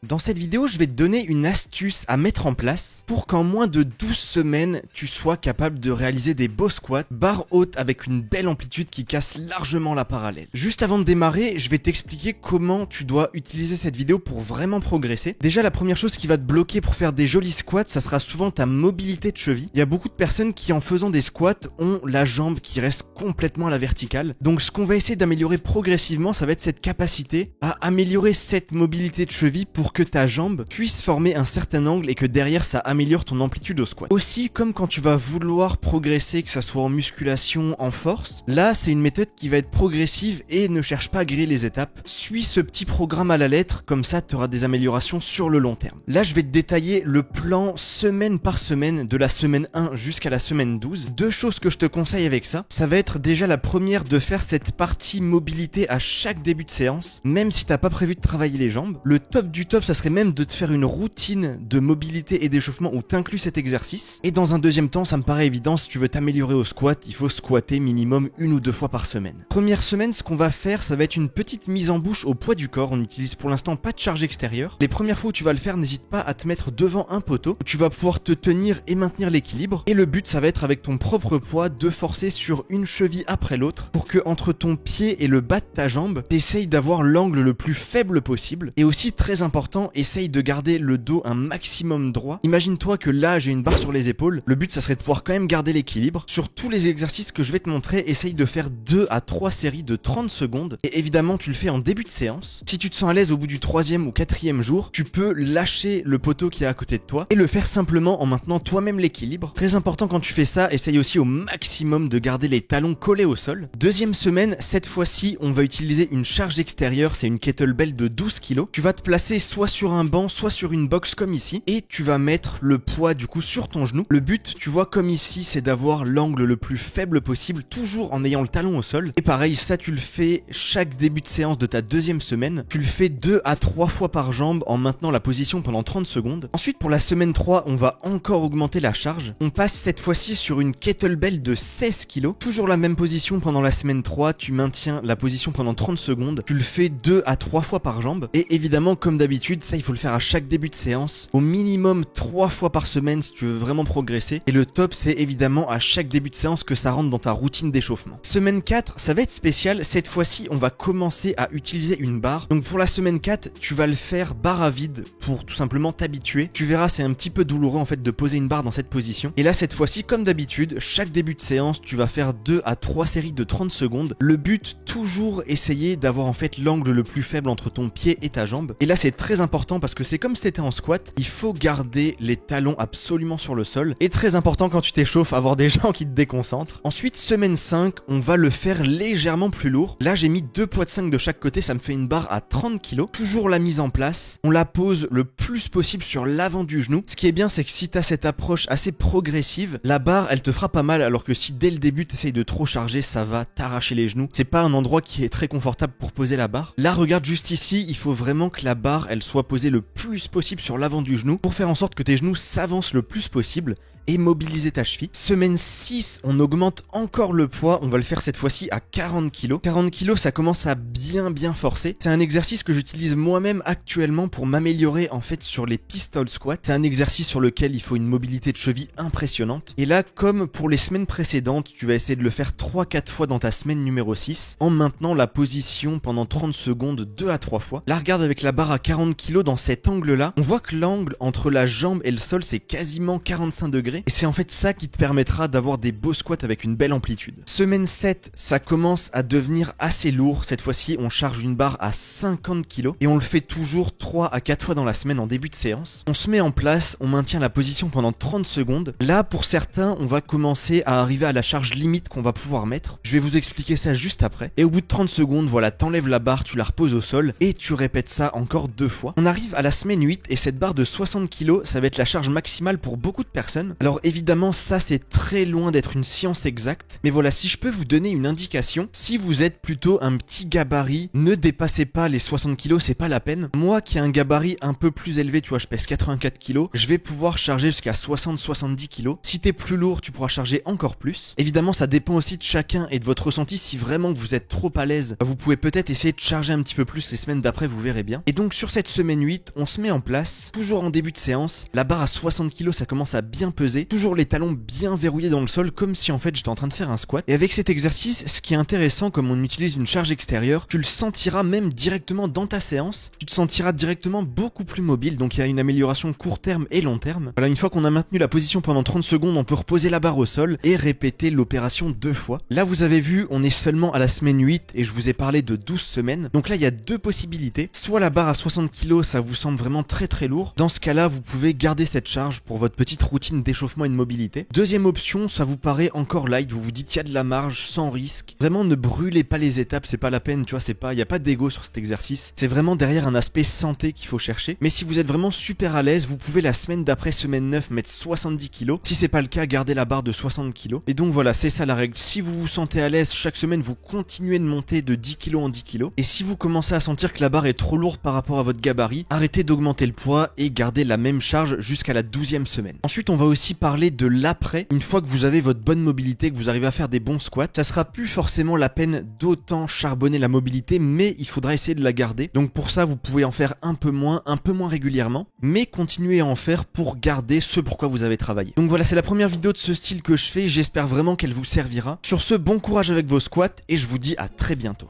Dans cette vidéo, je vais te donner une astuce à mettre en place pour qu'en moins de 12 semaines, tu sois capable de réaliser des beaux squats, barre haute avec une belle amplitude qui casse largement la parallèle. Juste avant de démarrer, je vais t'expliquer comment tu dois utiliser cette vidéo pour vraiment progresser. Déjà, la première chose qui va te bloquer pour faire des jolis squats, ça sera souvent ta mobilité de cheville. Il y a beaucoup de personnes qui, en faisant des squats, ont la jambe qui reste complètement à la verticale. Donc, ce qu'on va essayer d'améliorer progressivement, ça va être cette capacité à améliorer cette mobilité de cheville pour que ta jambe puisse former un certain angle et que derrière ça améliore ton amplitude au squat. Aussi, comme quand tu vas vouloir progresser, que ça soit en musculation, en force, là c'est une méthode qui va être progressive et ne cherche pas à griller les étapes. Suis ce petit programme à la lettre, comme ça tu auras des améliorations sur le long terme. Là je vais te détailler le plan semaine par semaine, de la semaine 1 jusqu'à la semaine 12. Deux choses que je te conseille avec ça, ça va être déjà la première de faire cette partie mobilité à chaque début de séance, même si t'as pas prévu de travailler les jambes. Le top du top, ça serait même de te faire une routine de mobilité et d'échauffement où t'inclus cet exercice. Et dans un deuxième temps, ça me paraît évident, si tu veux t'améliorer au squat, il faut squatter minimum 1 ou 2 fois par semaine. Première semaine, ce qu'on va faire, ça va être une petite mise en bouche au poids du corps. On n'utilise pour l'instant pas de charge extérieure. Les premières fois où tu vas le faire, n'hésite pas à te mettre devant un poteau. Tu vas pouvoir te tenir et maintenir l'équilibre. Et le but, ça va être avec ton propre poids de forcer sur une cheville après l'autre pour que entre ton pied et le bas de ta jambe, t'essayes d'avoir l'angle le plus faible possible. Et aussi, très important, essaye de garder le dos un maximum droit. Imagine-toi que là j'ai une barre sur les épaules. Le but ça serait de pouvoir quand même garder l'équilibre. Sur tous les exercices que je vais te montrer, essaye de faire 2 à 3 séries de 30 secondes. Et évidemment tu le fais en début de séance. Si tu te sens à l'aise au bout du 3e ou 4e jour, tu peux lâcher le poteau qui est à côté de toi et le faire simplement en maintenant toi-même l'équilibre. Très important quand tu fais ça, essaye aussi au maximum de garder les talons collés au sol. Deuxième semaine, cette fois-ci on va utiliser une charge extérieure, c'est une kettlebell de 12 kg. Tu vas te placer soit sur un banc, soit sur une box comme ici, et tu vas mettre le poids du coup sur ton genou. Le but, tu vois comme ici, c'est d'avoir l'angle le plus faible possible, toujours en ayant le talon au sol. Et pareil, ça tu le fais chaque début de séance de ta deuxième semaine. Tu le fais 2 à 3 fois par jambe en maintenant la position pendant 30 secondes. Ensuite, pour la semaine 3, on va encore augmenter la charge. On passe cette fois-ci sur une kettlebell de 16 kg. Toujours la même position pendant la semaine 3, tu maintiens la position pendant 30 secondes. Tu le fais 2 à 3 fois par jambe. Et évidemment, comme d'habitude, ça il faut le faire à chaque début de séance, au minimum 3 fois par semaine si tu veux vraiment progresser. Et le top, c'est évidemment à chaque début de séance que ça rentre dans ta routine d'échauffement. Semaine 4, ça va être spécial. Cette fois-ci, on va commencer à utiliser une barre. Donc pour la semaine 4, tu vas le faire barre à vide pour tout simplement t'habituer. Tu verras, c'est un petit peu douloureux en fait de poser une barre dans cette position. Et là, cette fois-ci, comme d'habitude, chaque début de séance, tu vas faire 2 à 3 séries de 30 secondes. Le but, toujours essayer d'avoir en fait l'angle le plus faible entre ton pied et ta jambe. Et là, c'est très important parce que c'est comme si t'étais en squat, il faut garder les talons absolument sur le sol. Et très important quand tu t'échauffes, avoir des gens qui te déconcentrent. Ensuite, semaine 5, on va le faire légèrement plus lourd. Là, j'ai mis 2 poids de 5 de chaque côté, ça me fait une barre à 30 kg. Toujours la mise en place. On la pose le plus possible sur l'avant du genou. Ce qui est bien, c'est que si t'as cette approche assez progressive, la barre, elle te fera pas mal, alors que si dès le début t'essayes de trop charger, ça va t'arracher les genoux. C'est pas un endroit qui est très confortable pour poser la barre. Là, regarde juste ici, il faut vraiment que la barre, elle soit posée le plus possible sur l'avant du genou pour faire en sorte que tes genoux s'avancent le plus possible et mobiliser ta cheville. Semaine 6, on augmente encore le poids, on va le faire cette fois-ci à 40 kg. 40 kg, ça commence à bien forcer. C'est un exercice que j'utilise moi-même actuellement pour m'améliorer en fait sur les pistol squats. C'est un exercice sur lequel il faut une mobilité de cheville impressionnante. Et là, comme pour les semaines précédentes, tu vas essayer de le faire 3-4 fois dans ta semaine numéro 6 en maintenant la position pendant 30 secondes 2 à 3 fois. Là, regarde avec la barre à 40 kg dans cet angle-là, on voit que l'angle entre la jambe et le sol, c'est quasiment 45 degrés. Et c'est en fait ça qui te permettra d'avoir des beaux squats avec une belle amplitude. Semaine 7, ça commence à devenir assez lourd. Cette fois-ci, on charge une barre à 50 kg et on le fait toujours 3 à 4 fois dans la semaine en début de séance. On se met en place, on maintient la position pendant 30 secondes. Là, pour certains, on va commencer à arriver à la charge limite qu'on va pouvoir mettre. Je vais vous expliquer ça juste après. Et au bout de 30 secondes, voilà, t'enlèves la barre, tu la reposes au sol et tu répètes ça encore 2 fois. On arrive à la semaine 8 et cette barre de 60 kg, ça va être la charge maximale pour beaucoup de personnes. Alors évidemment ça c'est très loin d'être une science exacte, mais voilà, si je peux vous donner une indication, si vous êtes plutôt un petit gabarit, ne dépassez pas les 60 kg, c'est pas la peine. Moi qui ai un gabarit un peu plus élevé, tu vois, je pèse 84 kg, je vais pouvoir charger jusqu'à 60-70 kg. Si t'es plus lourd, tu pourras charger encore plus. Évidemment ça dépend aussi de chacun et de votre ressenti. Si vraiment vous êtes trop à l'aise, vous pouvez peut-être essayer de charger un petit peu plus les semaines d'après, vous verrez bien. Et donc sur cette semaine 8, on se met en place, toujours en début de séance, la barre à 60 kg, ça commence à bien peser, toujours les talons bien verrouillés dans le sol, comme si en fait j'étais en train de faire un squat. Et avec cet exercice, ce qui est intéressant, comme on utilise une charge extérieure, tu le sentiras même directement dans ta séance, tu te sentiras directement beaucoup plus mobile, donc il y a une amélioration court terme et long terme. Voilà, une fois qu'on a maintenu la position pendant 30 secondes, on peut reposer la barre au sol et répéter l'opération 2 fois. Là vous avez vu, on est seulement à la semaine 8 et je vous ai parlé de 12 semaines. Donc là il y a deux possibilités, soit la barre à 60 kg ça vous semble vraiment très lourd, dans ce cas là vous pouvez garder cette charge pour votre petite routine d'échauffement et de mobilité. Deuxième option, ça vous paraît encore light, vous vous dites il y a de la marge, sans risque, vraiment ne brûlez pas les étapes, c'est pas la peine, tu vois, il n'y a pas d'ego sur cet exercice, c'est vraiment derrière un aspect santé qu'il faut chercher. Mais si vous êtes vraiment super à l'aise, vous pouvez la semaine d'après, semaine 9, mettre 70 kg, si c'est pas le cas, gardez la barre de 60 kg. Et donc voilà, c'est ça la règle, si vous vous sentez à l'aise, chaque semaine vous continuez de monter de 10 kg en 10 kg, et si vous commencez à sentir que la barre est trop lourde par rapport à votre gabarit, arrêtez d'augmenter le poids et gardez la même charge jusqu'à la 12e semaine. Ensuite on va aussi parler de l'après. Une fois que vous avez votre bonne mobilité, que vous arrivez à faire des bons squats, ça sera plus forcément la peine d'autant charbonner la mobilité, mais il faudra essayer de la garder. Donc pour ça vous pouvez en faire un peu moins régulièrement, mais continuez à en faire pour garder ce pourquoi vous avez travaillé. Donc voilà, c'est la première vidéo de ce style que je fais, j'espère vraiment qu'elle vous servira. Sur ce, bon courage avec vos squats et je vous dis à très bientôt.